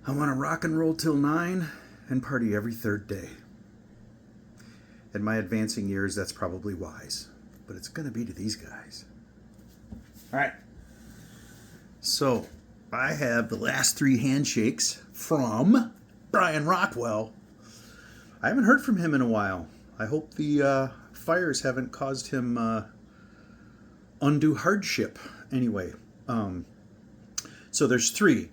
I want to rock and roll till 9 and party every third day. In my advancing years, that's probably wise, but it's going to be to these guys. All right. So, I have the last 3 handshakes from Brian Rockwell. I haven't heard from him in a while. I hope the fires haven't caused him undue hardship. Anyway, so there's 3.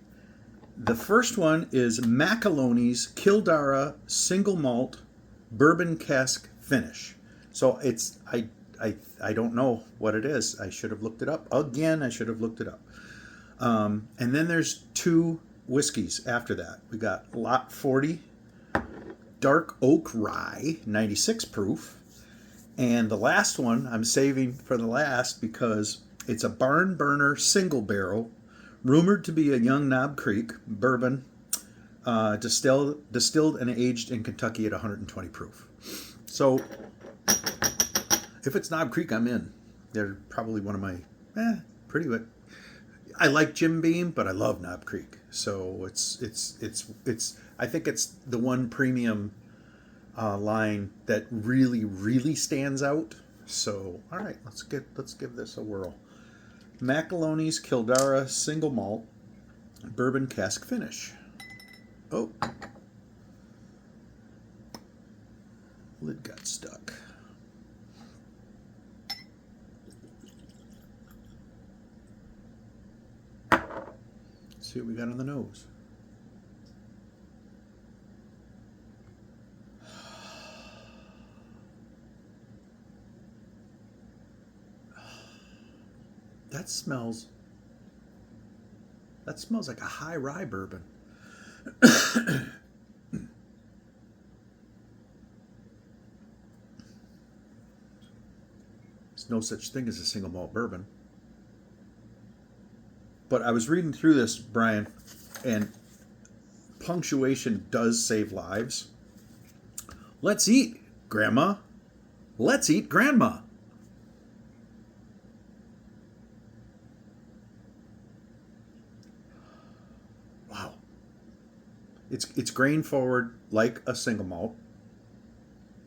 The first one is Macaloney's Kildara Single Malt Bourbon Cas Finish. So it's I don't know what it is. I should have looked it up. Again, I should have looked it up. And then there's 2 whiskeys after that. We got Lot 40 Dar Oak Rye, 96 proof. And the last one I'm saving for the last because it's a Barnburner single barrel, rumored to be a young Knob Creek bourbon, distilled and aged in Kentucky at 120 proof. So if it's Knob Creek, I'm in. They're probably one of my pretty good. I like Jim Beam, but I love Knob Creek. So it's I think it's the one premium line that really stands out. So all right, let's give this a whirl. Macaloney's Kildara Single Malt Bourbon Cas Finish. Oh, lid got stuck. Let's see what we got on the nose. That smells like a high rye bourbon. There's no such thing as a single malt bourbon. But I was reading through this, Brian, and punctuation does save lives. Let's eat, Grandma. Let's eat, Grandma. Wow. It's grain forward like a single malt.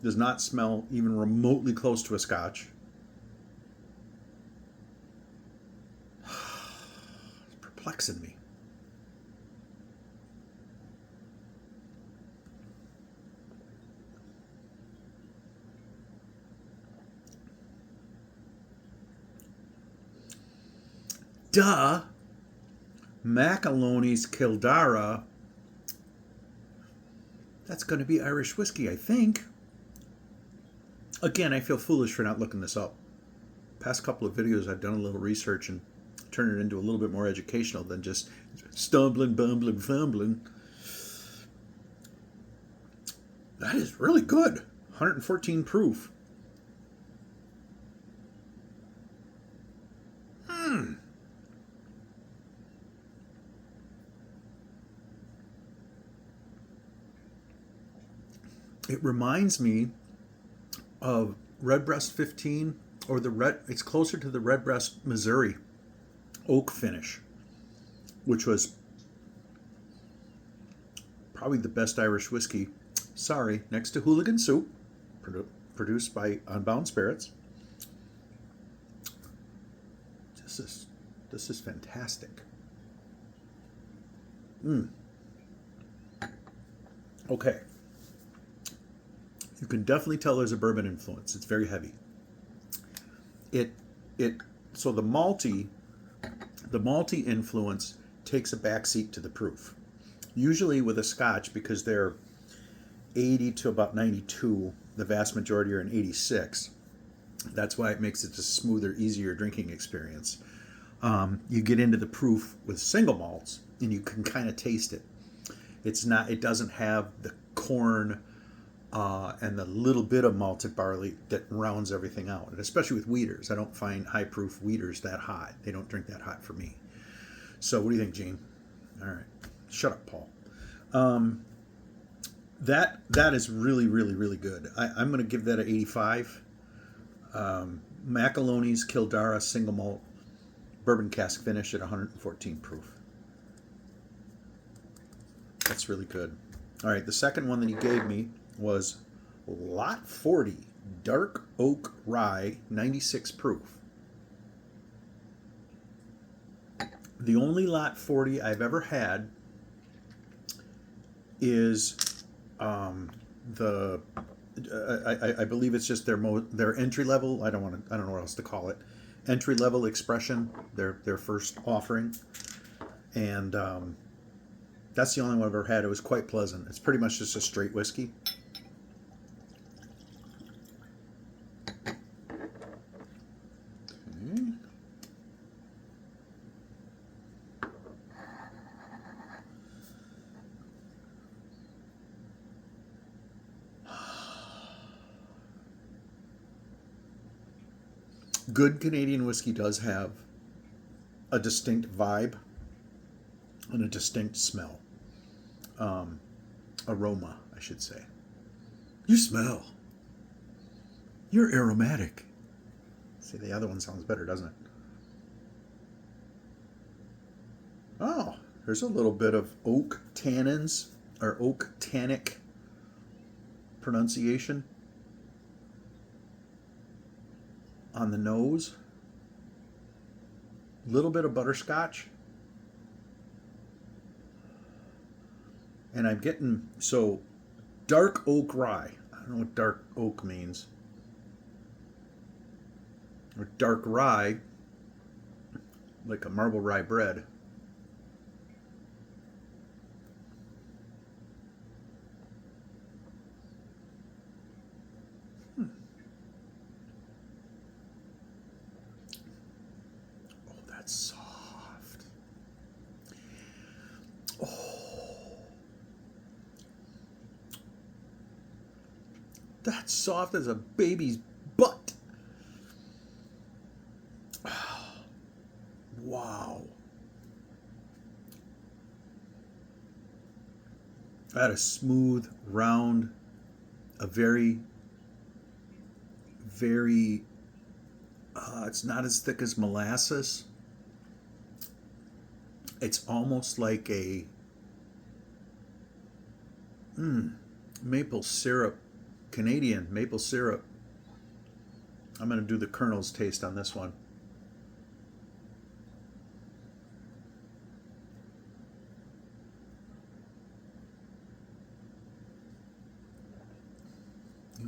Does not smell even remotely close to a Scotch. It's perplexing me. Duh. Macaloney's Kildara. That's going to be Irish whiskey, I think. Again, I feel foolish for not looking this up. Past couple of videos, I've done a little research and turned it into a little bit more educational than just stumbling, bumbling, fumbling. That is really good. 114 proof. It reminds me of Redbreast 15 or it's closer to the Redbreast Missouri oak finish, which was probably the best Irish whiskey. Sorry, next to Hooligan Soup, produced by Unbound Spirits. This is fantastic. Okay. You can definitely tell there's a bourbon influence. It's very heavy. So the malty influence takes a backseat to the proof. Usually with a Scotch, because they're 80 to about 92, the vast majority are in 86. That's why it makes it a smoother, easier drinking experience. You get into the proof with single malts, and you can kind of taste it. It doesn't have the corn and the little bit of malted barley that rounds everything out. And especially with wheaters, I don't find high proof wheaters that hot. They don't drink that hot for me. So what do you think, Gene? All right, shut up, Paul. That is really good. I'm going to give that an 85. Macaloney's Kildara Single Malt Bourbon Cas Finish at 114 proof. That's really good. All right, the second one that he gave me was Lot 40 Dark Oak Rye, 96 proof. The only Lot 40 I've ever had is I believe it's just their entry level. I don't know what else to call it. Entry level expression, their first offering, and that's the only one I've ever had. It was quite pleasant. It's pretty much just a straight whiskey. Okay. Good Canadian whiskey does have a distinct vibe and a distinct smell. Aroma, I should say. You smell. You're aromatic. See, the other one sounds better, doesn't it? Oh, there's a little bit of oak tannins or oak tannic pronunciation on the nose. A little bit of butterscotch. And I'm getting, so, dark oak rye. I don't know what dark oak means. Or dark rye, like a marble rye bread. Oh, that's soft. Oh. That's soft as a baby's butt. Wow. That is smooth, round, a very, very, it's not as thick as molasses. It's almost like a maple syrup, Canadian maple syrup. I'm going to do the Colonel's taste on this one.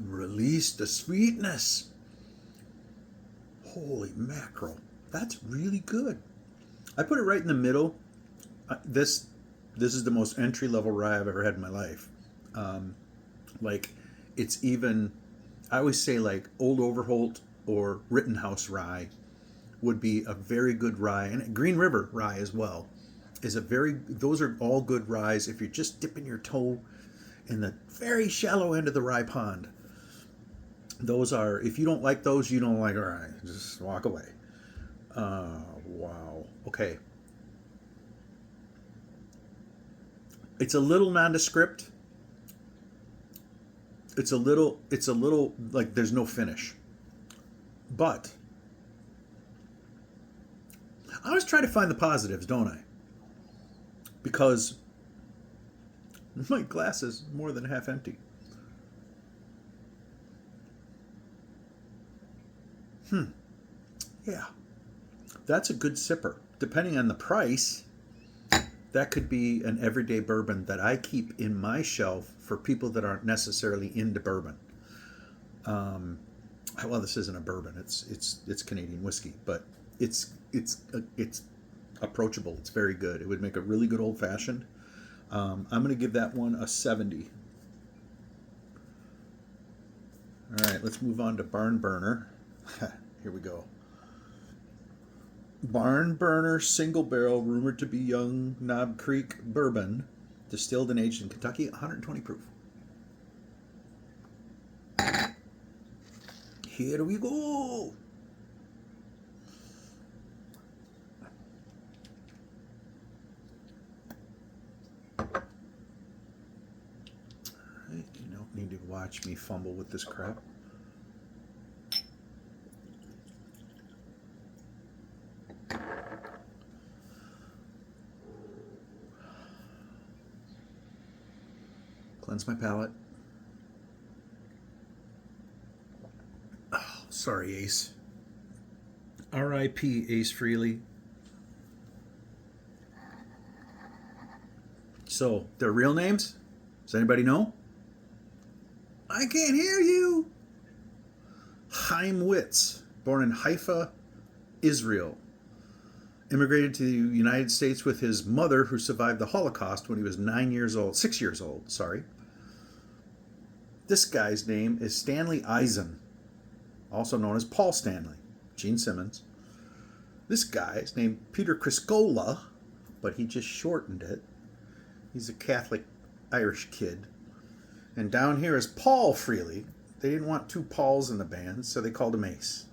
Release the sweetness. Holy mackerel. That's really good. I put it right in the middle. This is the most entry level rye I've ever had in my life. Like, it's even, I always say like Old Overholt or Rittenhouse rye would be a very good rye, and Green River rye as well is those are all good ryes if you're just dipping your toe in the very shallow end of the rye pond. Those are, if you don't like those, you don't like rye. Just walk away. Wow. Okay. It's a little nondescript. It's a little like there's no finish. But I always try to find the positives, don't I? Because my glass is more than half empty. Yeah. That's a good sipper. Depending on the price, that could be an everyday bourbon that I keep in my shelf for people that aren't necessarily into bourbon. Well, this isn't a bourbon; it's Canadian whiskey, but it's approachable. It's very good. It would make a really good old fashioned. I'm going to give that one a 70. All right, let's move on to Barnburner. Here we go. Barnburner single barrel, rumored to be young Knob Creek bourbon, distilled and aged in Kentucky, 120 proof. Here we go. Right, you don't need to watch me fumble with this crap. Cleanse my palate. Oh, sorry, Ace. R.I.P. Ace Frehley. So, their real names? Does anybody know? I can't hear you. Chaim Witz, born in Haifa, Israel. Immigrated to the United States with his mother, who survived the Holocaust when he was 6 years old, sorry. This guy's name is Stanley Eisen, also known as Paul Stanley, Gene Simmons. This guy is named Peter Criscola, but he just shortened it. He's a Catholic Irish kid. And down here is Paul Frehley. They didn't want two Pauls in the band, so they called him Ace.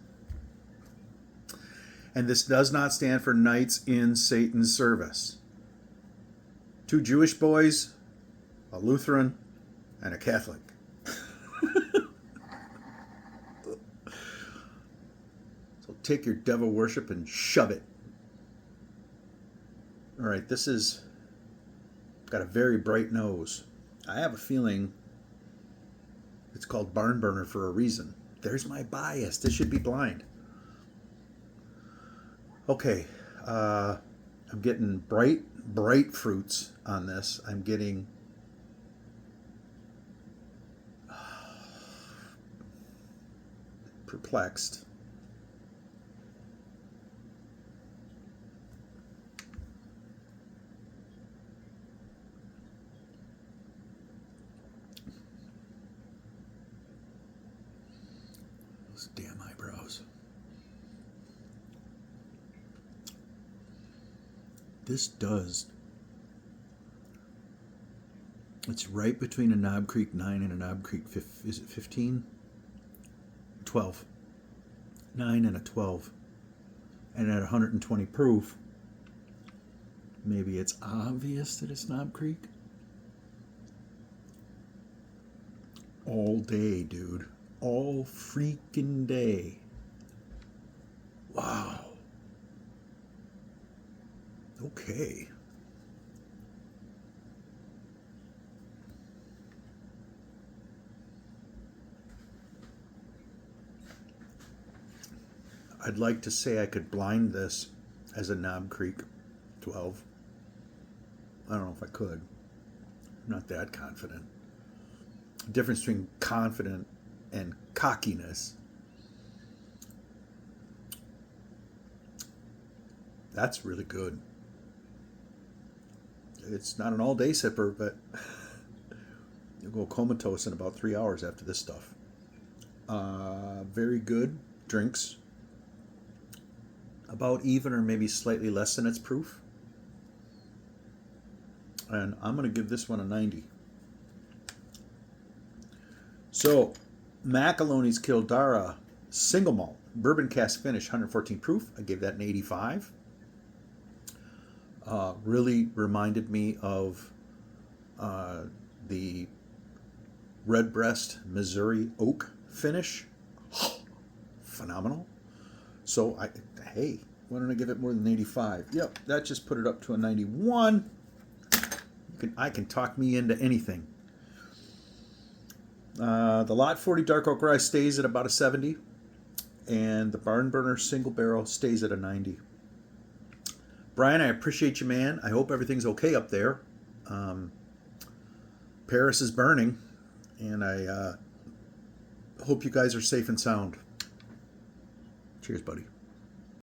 And this does not stand for Knights in Satan's Service. Two Jewish boys, a Lutheran, and a Catholic. So take your devil worship and shove it. All right, this is got a very bright nose. I have a feeling it's called Barnburner for a reason. There's my bias. This should be blind. Okay, I'm getting bright fruits on this. I'm getting perplexed. Those damn eyebrows. This does. It's right between a Knob Creek 9 and a Knob Creek, is it 15? 12. 9 and a 12. And at 120 proof, maybe it's obvious that it's Knob Creek. All day, dude. All freaking day. Wow. Okay. I'd like to say I could blind this as a Knob Creek 12. I don't know if I could. I'm not that confident. The difference between confident and cockiness. That's really good. It's not an all-day sipper, but you'll go comatose in about 3 hours after this stuff. Very good drinks. About even or maybe slightly less than its proof. And I'm going to give this one a 90. So, Macaloney's Kildara Single Malt Bourbon Cas Finish, 114 proof. I gave that an 85. Really reminded me of the Redbreast Missouri Oak finish. Phenomenal. So, hey, why don't I give it more than 85? Yep, that just put it up to a 91. I can talk me into anything. The Lot 40 Dark Oak Rye stays at about a 70. And the Barnburner Single Barrel stays at a 90. Brian, I appreciate you, man. I hope everything's okay up there. Paris is burning, and I hope you guys are safe and sound. Cheers, buddy.